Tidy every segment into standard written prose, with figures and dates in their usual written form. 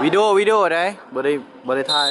วิดีโอได้บ่ได้ถ่าย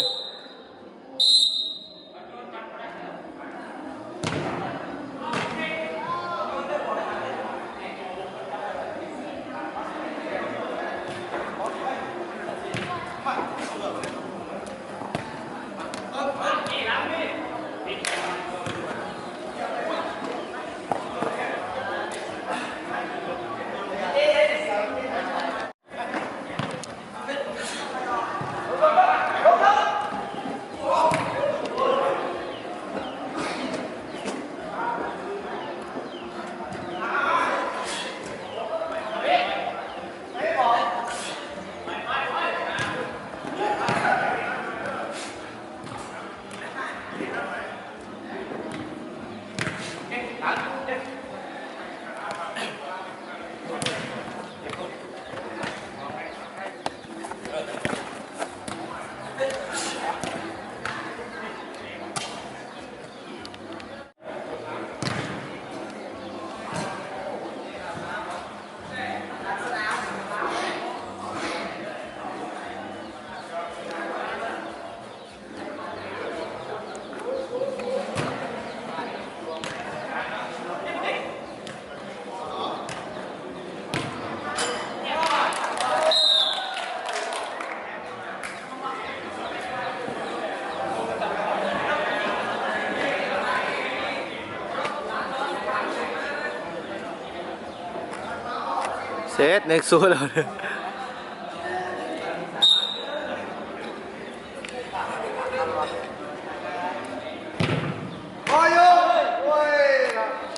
เซตเน็กซ์สู้แล้วเนี่ย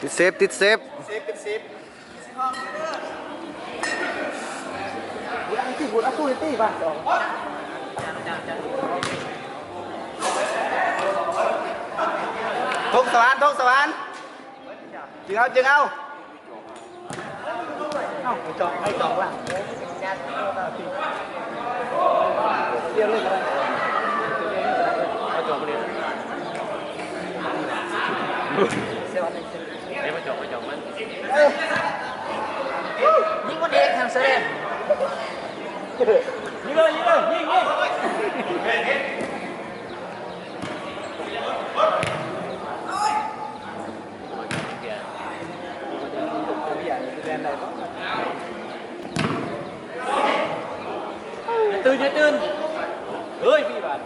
ติดเซฟเป็นเซฟบุญอาตู้ตีป่ะทงสวรรค์จึงเอาจองให้จองล่ะเรียกเลยกันให้จองไปเลยเซวันนี้เดี๋ยวมาจองมันยิงคนเด็กทำเสร็จยิงเลยยิงตื่นเฮ้ยพี่บาท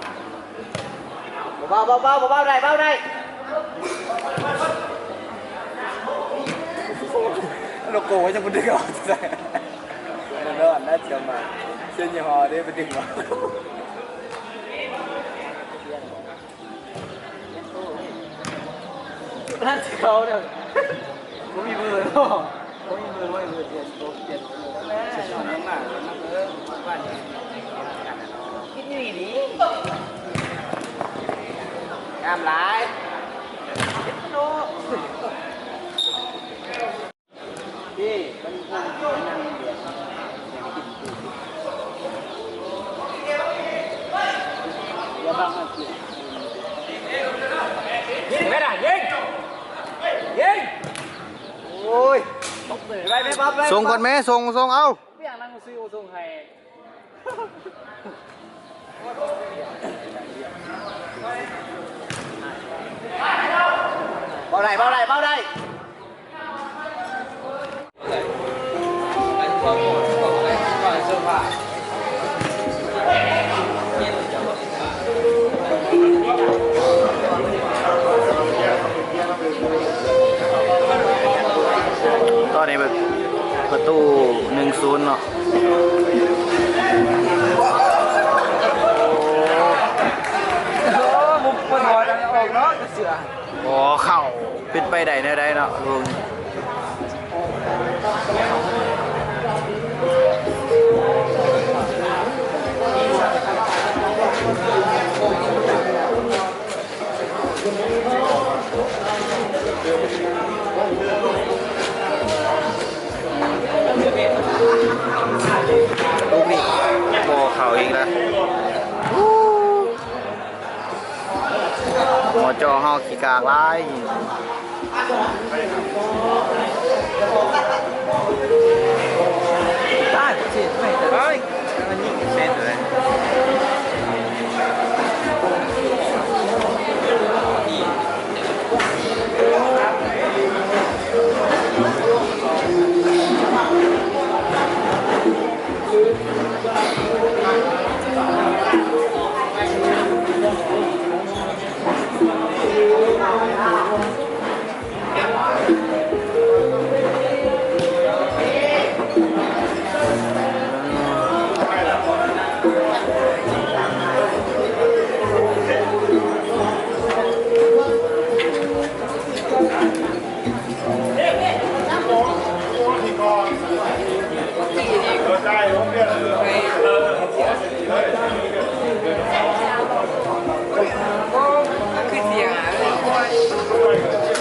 เบาได้เบาได้โลโก้จะมันดึงออกจะได้มันรอดน่าจะมาเส้นยี่ห้อได้ไปดึงมานั่นเขาเนี่ยผมมีมือเนาะผมมีมือไว้มือเปลี่ยนแม่นอนมากบ้านคิดนี่ดีงามหลายโน้พี่มันนั่งเดือดอย่าบังมันสิยิงไม่ได้ยิงโอ้ยตบเลยไปไม่ปั๊บไป ส่งก่อนแม่ส่งเอา ไม่อยากนั่งซื้อส่งให้เบาได้ตอนนี้แบบประตู1-0เนาะมุกมันหัวดังออกเนาะเสือ อ๋อเข่าปิดไปได้เนาะลุงลูกนี่บอเข่าอีกแล้วหมอจอเฮาขี้กากหลายได้สิไม่ได้ มันยิงเส้นเลย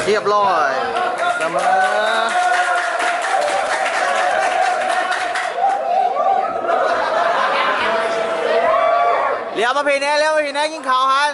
เรียบร้อยเสมอเรียบมาพี่แน่เร็วพี่แน่กินข้าวฮัน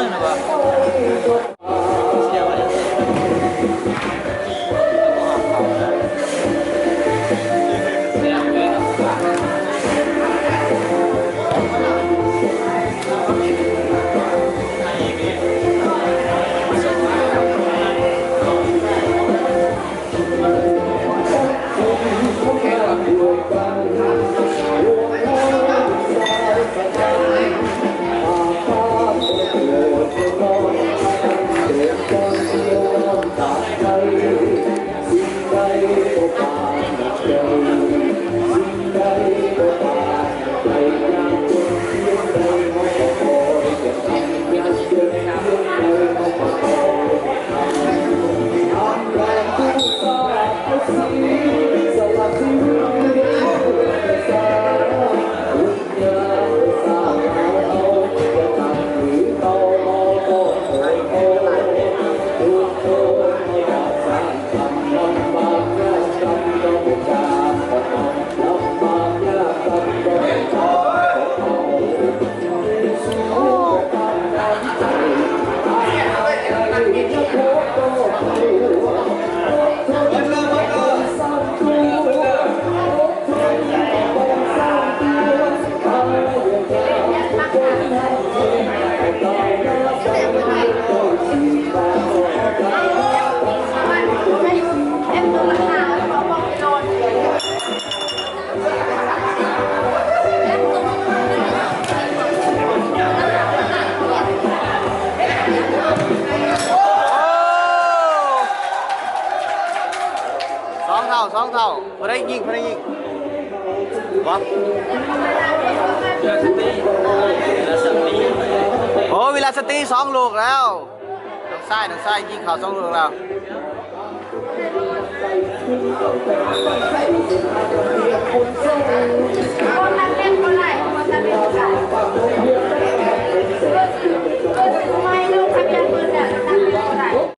นึ่งนะวะเสียวันสองเท่าพอได้ยิงวะโอ้เวลาสตี2 ลูกแล้วทางซ้ายยิงเข่า2 ลูกแล้ว